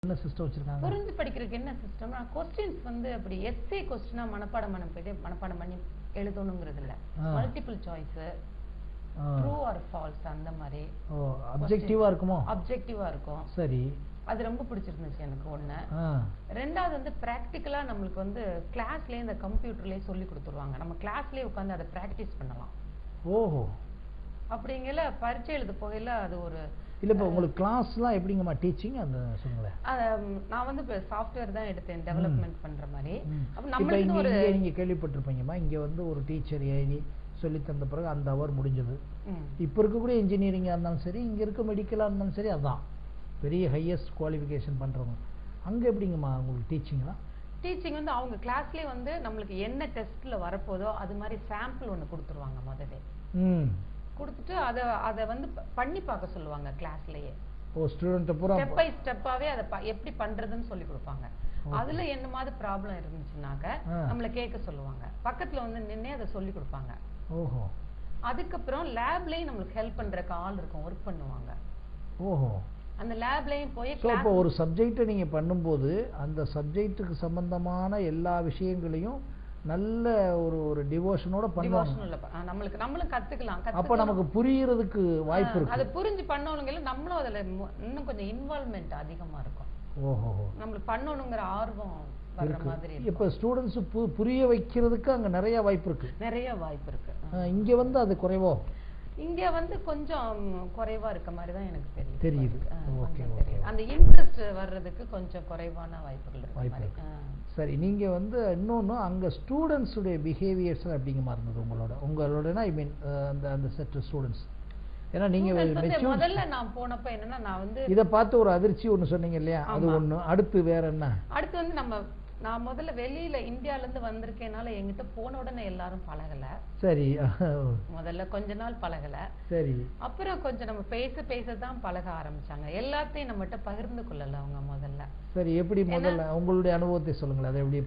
என்ன சிஸ்டம் வச்சிருக்காங்க? புரிஞ்சு படிக்கிறதுக்கு என்ன சிஸ்டம்னா கொஸ்டின்ஸ் வந்து அப்படி எஸ்ஏ கொஸ்டினா மனப்பாடம் பண்ணி எழுதணுங்கிறது இல்ல. Multiple choice, true or false அந்த மாதிரி. அப்ஜெக்டிவா இருக்குமோ? அப்ஜெக்டிவா இருக்கும். சரி, அது ரொம்ப பிடிச்சிருந்துச்சு எனக்கு ஒண்ணு. ரெண்டாவது வந்து பிராக்டிக்கலா நம்மளுக்கு வந்து கிளாஸ்லயே இந்த கம்ப்யூட்டர்லயே சொல்லி கொடுத்துருவாங்க. நம்ம கிளாஸ்லயே உட்காந்து அதை பிராக்டிஸ் பண்ணலாம். ஓஹோ. அப்படிங்கல பரீட்சை எழுத போகல அது ஒரு இல்ல. இப்ப உங்களுக்கு கிளாஸ்லாம் எப்படிங்கம்மா டீச்சிங் அந்த சொல்லுங்களேன். நான் வந்து இப்ப சாஃப்ட்வேர் தான் எடுத்தேன் டெவலப்மெண்ட் பண்ற மாதிரி. அப்ப நம்மளுக்கு ஒரு நீங்க கேள்விப்பட்டிருப்பீங்கம்மா, இங்க வந்து ஒரு டீச்சர் ஏறி சொல்லி தந்த பிறகு அந்த அவர் முடிஞ்சது. இப்ப இருக்கக்கூடிய இன்ஜினியரிங்கா இருந்தாலும் சரி, இங்க இருக்க மெடிக்கலா இருந்தாலும் சரி, அதான் பெரிய ஹையஸ்ட் குவாலிஃபிகேஷன் பண்றவங்க. அங்க எப்படிங்கம்மா உங்களுக்கு டீச்சிங்லாம்? டீச்சிங் வந்து அவங்க கிளாஸ்லயே வந்து நம்மளுக்கு என்ன டெஸ்ட்ல வரப்போதோ அது மாதிரி சாம்பிள் ஒண்ணு கொடுத்துருவாங்க முதல்ல. கொடுத்துட்டு அதை வந்து பண்ணி பார்க்க சொல்லுவாங்க கிளாஸ்லயே. ஸ்டூடெண்ட் பூரா ஸ்டெப் பை ஸ்டெப்பாவே அதை எப்படி பண்றதுன்னு சொல்லி கொடுப்பாங்க. அதுல என்ன மாதிரி ப்ராப்ளம் இருந்துச்சுனாக்க நம்மள கேட்க சொல்லுவாங்க. பக்கத்துல வந்து நின்னே அதை சொல்லி கொடுப்பாங்க. ஓஹோ. அதுக்கப்புறம் லேப்லயும் நம்மளுக்கு ஹெல்ப் பண்றதுக்கு ஆள் இருக்கும், ஒர்க் பண்ணுவாங்க. ஓஹோ. அந்த லேப்லயும் போய் இப்போ ஒரு சப்ஜெக்ட் நீங்க பண்ணும்போது அந்த சப்ஜெக்ட்டுக்கு சம்பந்தமான எல்லா விஷயங்களையும் நல்ல ஒரு டிவோஷனோட பண்ணுவாங்க. நம்மளும் கத்துக்கலாம். அப்ப நமக்கு புரியறதுக்கு வாய்ப்பு இருக்கு. அது புரிஞ்சு பண்ணவனுங்க நம்மளும் அதுல இன்னும் கொஞ்சம் இன்வால்வ்மெண்ட் அதிகமா இருக்கும். ஓஹோ. நம்மளுக்கு பண்ணணுங்கிற ஆர்வம் வர்ற மாதிரி. இப்ப ஸ்டூடெண்ட்ஸ் புரிய வைக்கிறதுக்கு அங்க நிறைய வாய்ப்பு இருக்கு. நிறைய வாய்ப்பு இருக்கு. இங்க வந்து அது குறைவோ? இங்க வந்து கொஞ்சம் குறைவா இருக்க மாதிரி தான் எனக்கு தெரியுது. அந்த இன்ட்ரெஸ்ட் வர்றதுக்கு கொஞ்சம் குறைவான வாய்ப்புகள் இருக்கு. சரி, நீங்க வந்து இன்னொன்னு அங்க ஸ்டூடெண்ட்ஸ் உடைய பிஹேவியர்ஸ் அப்படிங்கமா இருந்தது உங்களோட ஐ மீன் அந்த செட் ஸ்டூடெண்ட்ஸ்? ஏன்னா நீங்க முதல்ல நான் போனப்ப என்னன்னா நான் வந்து இத பார்த்து ஒரு அதிர்ச்சி ஒண்ணு சொன்னீங்க இல்லையா, அது ஒண்ணு. அடுத்து வேற என்ன? அடுத்து வந்து நான் முதல்ல வெளியில இந்தியால இருந்து வந்திருக்கேனால என்கிட்ட போன உடனே எல்லாரும் பழகல. சரி. முதல்ல கொஞ்ச நாள் பழகல. சரி. அப்புறம் கொஞ்சம் நம்ம பேசதான் பழக ஆரம்பிச்சாங்க. எல்லாத்தையும் நம்மகிட்ட பகிர்ந்து கொள்ளல அவங்க முதல்ல. சரி, எப்படி முதல்ல உங்களுடைய அனுபவத்தை சொல்லுங்களேன். அதை எப்படி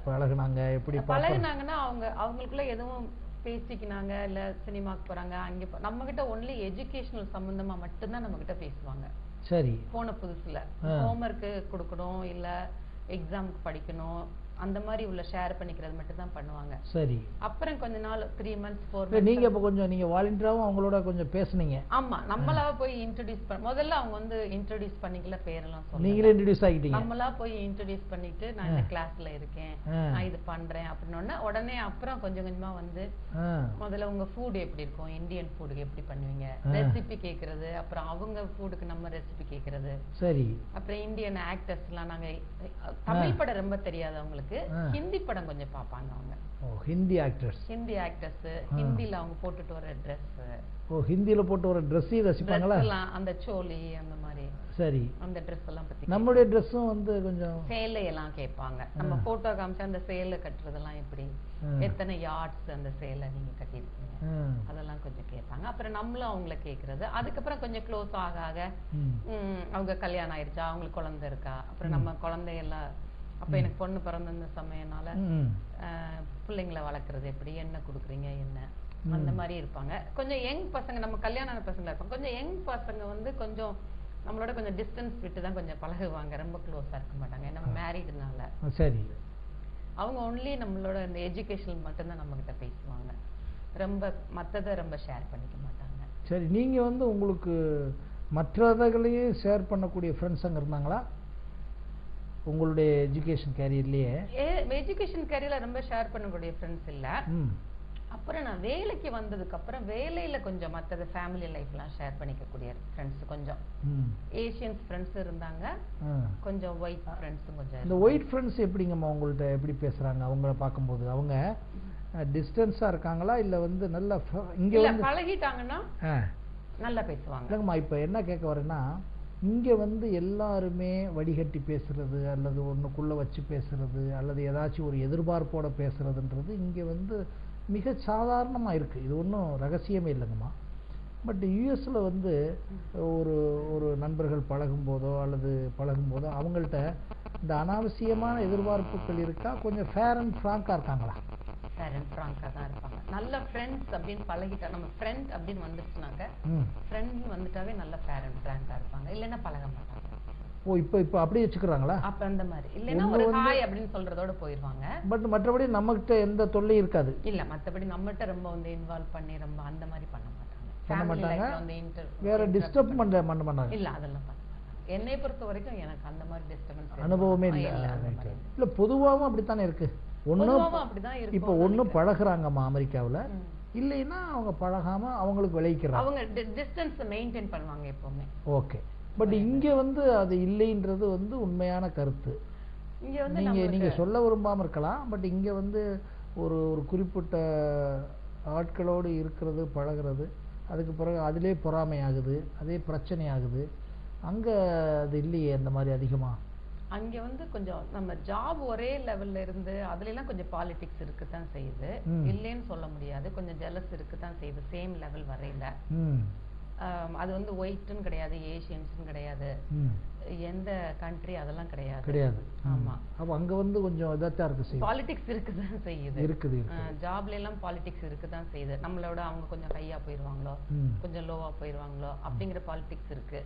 பழகுனாங்க, எப்படி பழகுனாங்கன்னா அவங்களுக்குள்ள எதுவும் பேசிக்கினாங்க இல்ல சினிமாக்கு போறாங்க அங்க நம்ம கிட்ட ஒன்லி எஜுகேஷனல் சம்பந்தமா மட்டும்தான் நம்ம கிட்ட பேசுவாங்க. சரி. போன புதுசுல ஹோம்வொர்க் கொடுக்கணும் இல்ல எக்ஸாமுக்கு படிக்கணும் அந்த மாதிரி உள்ள ஷேர் பண்ணிக்கிறது மட்டும் தான் பண்ணுவாங்க. சரி. அப்புறம் கொஞ்ச நாள் 3 months 4 months நீங்க இப்ப கொஞ்சம் நீங்க வாலண்டியராவும் அவங்களோட கொஞ்சம் பேசுனீங்க. ஆமா, நம்மளா போய் இன்ட்ரோடியூஸ் முதல்ல அவங்க வந்து இன்ட்ரோடியூஸ் பண்ணிக்கல, பேரெல்லாம் சொல்லுங்க. நீங்களே இன்ட்ரோடியூஸ் ஆகிட்டீங்க. நம்மளா போய் இன்ட்ரோடியூஸ் பண்ணிட்டு நான் இந்த கிளாஸ்ல இருக்கேன், நான் இது பண்றேன் அப்படினோட உடனே அப்புறம் கொஞ்சம் கொஞ்சமா வந்து முதல்ல உங்க ஃபுட் எப்படி இருக்கும், இந்தியன் ஃபுட் எப்படி பண்ணுவீங்க, ரெசிபி கேக்குறது, அப்புறம் அவங்க ஃபுட்க்கு நம்ம ரெசிபி கேக்குறது. சரி. அப்புறம் இந்தியன் ஆக்டர்ஸ்லாம் நாங்க தமிழ் படம் ரொம்ப தெரியாது அவங்களுக்கு, ஹிந்தி படம் கொஞ்சம் பாப்பாங்க அவங்க. ஹிந்தி ஆக்டர்ஸ் ஹிந்தில அவங்க போட்டுட்டு வர ட்ரெஸ். ஹிந்தில போட்டு வர ட்ரெஸ் ரசிப்பாங்களா? அந்த சோலி அந்த மாதிரி. சரி. அந்த ட்ரெஸ் எல்லாம் பத்தி நம்மளுடைய ட்ரெஸ்ஸும் வந்து கொஞ்சம் சேலை எல்லாம் கேட்பாங்க. நம்ம போட்டோ காமிச்சா அந்த சேலை கட்டுறதெல்லாம் எப்படி, எத்தனை யார்ட்ஸ் அந்த சேலை நீங்க கட்டிருக்கீங்க, அதெல்லாம் கொஞ்சம் கேட்பாங்க. அப்புறம் நம்மளும் அவங்கள கேக்குறது. அதுக்கப்புறம் கொஞ்சம் க்ளோஸ் ஆக ஆக அவங்க கல்யாணம் ஆயிடுச்சா, அவங்களுக்கு குழந்தை இருக்கா, அப்புறம் நம்ம குழந்தையெல்லாம் அப்ப எனக்கு பொண்ணு பிறந்த சமயனால பிள்ளைங்களை வளர்க்கறது எப்படி, என்ன கொடுக்குறீங்க என்ன, அந்த மாதிரி இருப்பாங்க. கொஞ்சம் யங் பசங்க, நம்ம கல்யாண பசங்க இருப்பாங்க. கொஞ்சம் யங் பசங்க வந்து கொஞ்சம் நம்மளோட கொஞ்சம் டிஸ்டன்ஸ் விட்டு தான் கொஞ்சம் பழகுவாங்க, ரொம்ப க்ளோஸா இருக்க மாட்டாங்க. நம்ம மேரிடுனால. சரி. அவங்க ஒன்லி நம்மளோட இந்த எஜுகேஷன் மட்டும்தான் நம்ம கிட்ட பேசுவாங்க, ரொம்ப மற்றதை ரொம்ப ஷேர் பண்ணிக்க மாட்டாங்க. சரி, நீங்க வந்து உங்களுக்கு மற்றவர்களையும் ஷேர் பண்ணக்கூடிய ஃப்ரெண்ட்ஸ் அங்க இருந்தாங்களா உங்களுடைய எஜுகேஷன் கேரியர்லயே? எஜுகேஷன் கேரியர்ல ரொம்ப ஷேர் பண்ணக்கூடிய ஃப்ரெண்ட்ஸ் இல்ல. அப்புறம் நான் வேலைக்கு வந்ததுக்கு அப்புறம் வேலையில கொஞ்சம் மற்ற ஃபேமிலி லைஃப்லாம் ஷேர் பண்ணிக்கக்கூடிய ஃப்ரெண்ட்ஸ் கொஞ்சம் ஏசியன்ஸ் ஃப்ரெண்ட்ஸ் இருந்தாங்க, கொஞ்சம் ஒயிட் ஃப்ரெண்ட்ஸும் கொஞ்சம். இந்த ஒயிட் ஃப்ரெண்ட்ஸ் எப்படிங்கம்மா உங்கள்ட்ட எப்படி பேசுறாங்க? அவங்கள பார்க்கும்போது அவங்க டிஸ்டன்ஸா இருக்காங்களா இல்ல வந்து நல்லா இங்க வந்து பழகிட்டாங்கன்னா நல்லா பேசுவாங்க? இல்லங்கம்மா, இப்ப என்ன கேட்க வரேன்னா, இங்க வந்து எல்லாருமே வடிகட்டி பேசுறது அல்லது ஒண்ணுக்குள்ள வச்சு பேசுறது அல்லது ஏதாச்சும் ஒரு எதிர்பார்ப்போட பேசுறதுன்றது இங்க வந்து மிக சாதாரணமா இருக்கு. இது ஒன்றும் ரகசியமே இல்லைங்கம்மா. பட் யூஎஸ்ல வந்து ஒரு நண்பர்கள் பழகும் போதோ அல்லது அவங்கள்ட்ட இந்த அனாவசியமான எதிர்பார்ப்புகள் இருக்கா, கொஞ்சம் ஃபேர் அண்ட் ஃப்ராங்கா இருக்காங்களா? ஃபேர் அண்ட் ஃப்ராங்கா தான் இருப்பாங்க. நல்ல ஃப்ரெண்ட்ஸ் அப்படின்னு பழகிட்டா, நம்ம ஃப்ரெண்ட் அப்படின்னு வந்துச்சுனாக்க, ஃப்ரெண்ட் வந்துட்டாவே நல்ல ஃபேர் அண்ட் ஃப்ராங்கா இருப்பாங்க, இல்லைன்னா பழக மாட்டாங்க. ஓ இப்போ அப்படியே வச்சுக்கிறாங்களா? அப்ப அந்த மாதிரி இல்லைன்னா ஒரு ஹாய் அப்படின்னு சொல்றதோட போயிடுவாங்க. பட் மற்றபடி நம்மகிட்ட எந்த தொல்லையும் இருக்காது. இல்ல மத்தபடி நம்மகிட்ட ரொம்ப வந்து இன்வால்வ் பண்ணி ரொம்ப அந்த மாதிரி பண்ண மாட்டாங்க. வேற டிஸ்டர்ப் பண்ண மாட்டாங்க. இல்ல அதெல்லாம் பண்ண மாட்டாங்க. என்னை பொறுத்த வரைக்கும் எனக்கு அந்த மாதிரி டிஸ்டர்பன்ஸ் அனுபவமே இல்ல. இல்ல பொதுவாகவும் அப்படித்தானே இருக்கு. இப்ப ஒண்ணு பழகுறாங்கம்மா அமெரிக்காவுல, இல்லைன்னா அவங்க பழகாம அவங்களுக்கு விளைவிக்கிறாங்க. அவங்க டிஸ்டன்ஸ் மெயின்டைன் பண்ணுவாங்க எப்பவுமே. ஓகே. பட் இங்க வந்து அது இல்லைன்றது வந்து உண்மையான கருத்து. இங்க வந்து நீங்க சொல்ல விரும்பாம இருக்கலாம். பட் இங்க வந்து ஒரு குறிப்பிட்ட ஆட்களோடு இருக்கிறது, பழகிறது, அதுக்கு பிறகு அதிலே பொறாமை ஆகுது, அதே பிரச்சனை ஆகுது. அங்க அது இல்லையே அந்த மாதிரி அதிகமா. அங்க வந்து கொஞ்சம் நம்ம ஜாப் ஒரே லெவல்ல இருந்து அதுல எல்லாம் கொஞ்சம் பாலிடிக்ஸ் இருக்குதான் செய்யுது, இல்லைன்னு சொல்ல முடியாது. கொஞ்சம் ஜெலஸ் இருக்குதான் செய்யுது சேம் லெவல் வரையில. அது வந்து ஒயிட்னு கிடையாது, ஏசியன்ஸ்னு கிடையாது, எந்த கண்ட்ரி அதெல்லாம் கிடையாது. ஆமா. அப்ப அங்க வந்து கொஞ்சம் இதா இருக்கு, பாலிடிக்ஸ் இருக்குதான் செய்யுது. இருக்குது. ஜாப்ல எல்லாம் பாலிடிக்ஸ் இருக்குதான் செய்யுது. நம்மளோட அவங்க கொஞ்சம் ஹையா போயிருவாங்களோ, கொஞ்சம் லோவா போயிருவாங்களோ அப்படிங்கிற பாலிடிக்ஸ் இருக்கு.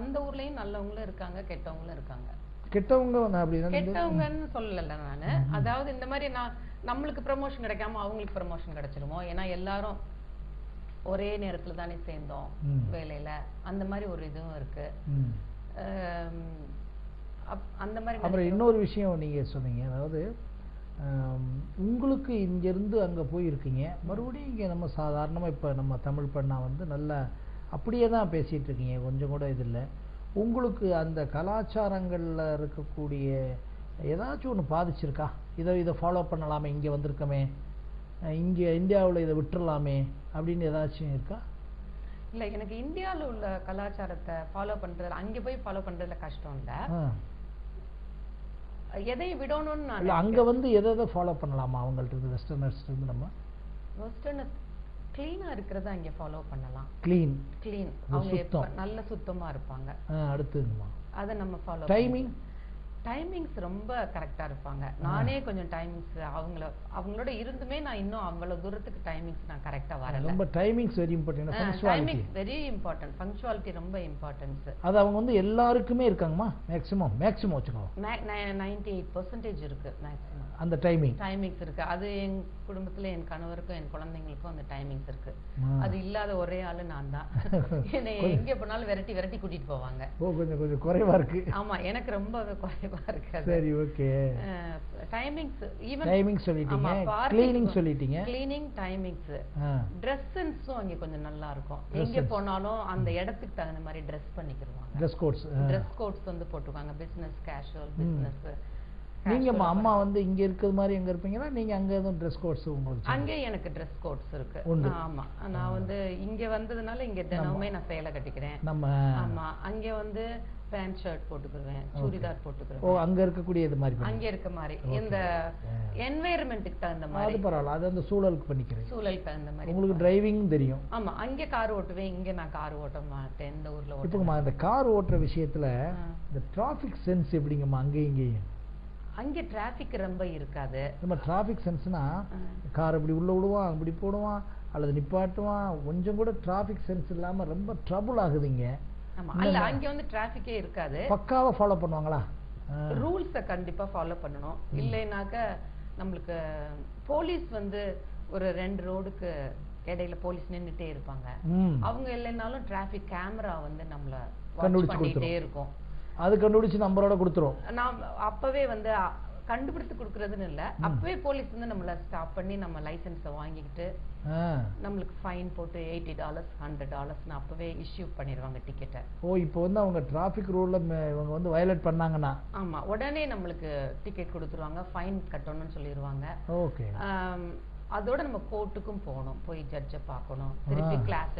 அந்த ஊர்லயும் நல்லவங்களும் இருக்காங்க, கெட்டவங்களும் இருக்காங்க. கெட்டவங்கன்னு சொல்லல நானு. அதாவது இந்த மாதிரி நம்மளுக்கு ப்ரமோஷன் கிடைக்காம அவங்களுக்கு ப்ரமோஷன் கிடைச்சிருமோ, ஏன்னா எல்லாரும் ஒரே நேரத்துல தானே சேர்ந்தோம் வேலையில, அந்த மாதிரி ஒரு இதுவும் இருக்கு. அந்த மாதிரி. அப்புறம் இன்னொரு விஷயம் நீங்க சொன்னீங்க, அதாவது உங்களுக்கு இங்க இருந்து அங்க போயிருக்கீங்க, மறுபடியும் இங்க நம்ம சாதாரணமா இப்ப நம்ம தமிழ் பண்ணா வந்து நல்லா அப்படியே தான் பேசிட்டு இருக்கீங்க, கொஞ்சம் கூட இது இல்லை. உங்களுக்கு அந்த கலாச்சாரங்கள்ல இருக்கக்கூடிய ஏதாச்சும் ஒன்று பாதிச்சிருக்கா? இதை ஃபாலோ பண்ணலாமே, இங்கே வந்திருக்கமே, இங்கே இந்தியாவில் இதை விட்டுறலாமே அப்படின்னு ஏதாச்சும் இருக்கா? இல்லை, எனக்கு இந்தியாவில் உள்ள கலாச்சாரத்தை ஃபாலோ பண்ணுறதுல, அங்கே போய் ஃபாலோ பண்ணுறதுல கஷ்டம் இல்லை. எதையும் விடணும்னு நான் அங்கே வந்து எதை ஃபாலோ பண்ணலாமா அவங்கள்ட்ட இருந்து, வெஸ்டர்னர்ஸ் இருந்து? நம்ம வெஸ்டர்னர்ஸ் கிளீனா இருக்கிறத அங்க ஃபாலோ பண்ணலாம். கிளீன் அவங்க நல்ல சுத்தமா இருப்பாங்க. அடுத்துமா அத நம்ம ஃபாலோ. டைமிங்ஸ் ரொம்ப கரெக்டா இருப்பாங்க. நானே கொஞ்சம் டைமிங்ஸ் அவங்களோட இருந்துமே நான் இன்னும் அவ்வளவு தூரத்துக்கு டைமிங்ஸ் நான் கரெக்டா வரல. ரொம்ப timings very important. Timings very important. Punctuality ரொம்ப இம்பார்ட்டன்ஸ். அது அவங்க வந்து எல்லாருக்குமே இருக்காங்கமா? மேக்ஸிமம் வச்சுக்கோ 98% இருக்கு மேக்ஸிமம். அந்த டைமிங்ஸ் இருக்கு. அது என் குடும்பத்துல என் கணவருக்கும் என் குழந்தைங்களுக்கும் அந்த டைமிங்ஸ் இருக்கு. அது இல்லாத ஒரே ஆளு நான் தான். என்னை எங்க போனாலும் விரட்டி கூட்டிட்டு போவாங்க. கொஞ்சம் குறைவா இருக்கு. ஆமா, எனக்கு ரொம்ப குறைவா இருக்கு. சரி, ஓகே. டைமிங்ஸ், ஈவன் டைமிங் சொல்லிட்டீங்க, க்ளீனிங் சொல்லிட்டீங்க. க்ளீனிங், டைமிங்ஸ், Dress சென்ஸும் அங்க கொஞ்சம் நல்லா இருக்கும். எங்க போனாலும் அந்த இடத்துக்கு தகுந்த மாதிரி Dress பண்ணிக்குவாங்க. Dress கோட்ஸ் வந்து போட்டுவாங்க. Business casual, business. நீங்க அம்மா வந்து இங்க இருக்கிறது மாதிரி எங்க இருப்பீங்களா? நீங்க அங்க எதுவும் Dress கோட்ஸ் உங்களுக்கு? அங்கே எனக்கு Dress கோட்ஸ் இருக்கு. ஆமா, நான் வந்து இங்க வந்ததுனால இங்க தினமுமே நான் சேலை கட்டிக்கிறேன். ஆமா, அங்க வந்து பேண்ட் ஷர்ட் போட்டுக்குவேன், சுடிதார் போட்டுக்குவேன். ஓ, அங்க இருக்கக்கூடிய இது மாதிரி, அங்க இருக்க மாதிரி, இந்த என்வாயர்மெண்ட்டுக்கு தகுந்த மாதிரி. அது பரவாயில்ல, அது அந்த சூழலுக்கு பண்ணிக்கிறேன். சூழலுக்கு தகுந்த மாதிரி. உங்களுக்கு டிரைவிங் தெரியும்? ஆமா, அங்க கார் ஓட்டுவேன், இங்க நான் கார் ஓட்ட மாட்டேன். இந்த ஊர்ல இப்போ இந்த கார் ஓட்டுற விஷயத்துல இந்த டிராபிக் சென்ஸ் எப்படிங்கம்மா அங்கேயும் இங்கேயும்? அங்கே டிராபிக் ரொம்ப இருக்காது. நம்ம டிராபிக் சென்ஸ்னா கார் இப்படி உள்ள விடுவான், இப்படி போடுவான், அல்லது நிப்பாட்டுவான். கொஞ்சம் கூட டிராபிக் சென்ஸ் இல்லாம ரொம்ப ட்ரபிள் ஆகுதுங்க. ஆமா, அல்ல அங்க வந்து டிராபிக்கே இருக்காது. பக்காவா ஃபாலோ பண்ணுவாங்களா? ரூல்ஸை கண்டிப்பா ஃபாலோ பண்ணணும். இல்லைனாக்க நம்மளுக்கு போலீஸ் வந்து ஒரு 2 ரோடுக்கு இடையில போலீஸ் நின்னுட்டே இருப்பாங்க. அவங்க இல்லைனாலும் டிராபிக் கேமரா வந்து நம்மள வாட்ச் பண்ணிட்டே இருக்கும். அது கண்டுபிடிச்சு நம்பரோட கொடுத்துரும். நான் அப்பவே வந்து கண்டுபிடித்து கொடுக்கறதுன்னு இல்ல, அப்பவே போலீஸ் வந்து நம்மள ஸ்டாப் பண்ணி நம்ம லைசென்ஸை வாங்கிக்கிட்டு நம்மளுக்கு ஃபைன் போட்டு $80 $100 அப்பவே இஷ்யூ பண்ணிடுவாங்க டிக்கெட்டை. ஓ, இப்போ வந்து அவங்க டிராபிக் ரூல்ல இவங்க வந்து வயலேட் பண்ணாங்கன்னா ஆமா, உடனே நம்மளுக்கு டிக்கெட் கொடுத்துருவாங்க, ஃபைன் கட்டணும்னு சொல்லிடுவாங்க. ஓகே. அதோட நம்ம கோர்ட்டுக்கும் போகணும், போய் ஜட்ஜை பார்க்கணும், திருப்பி கிளாஸ்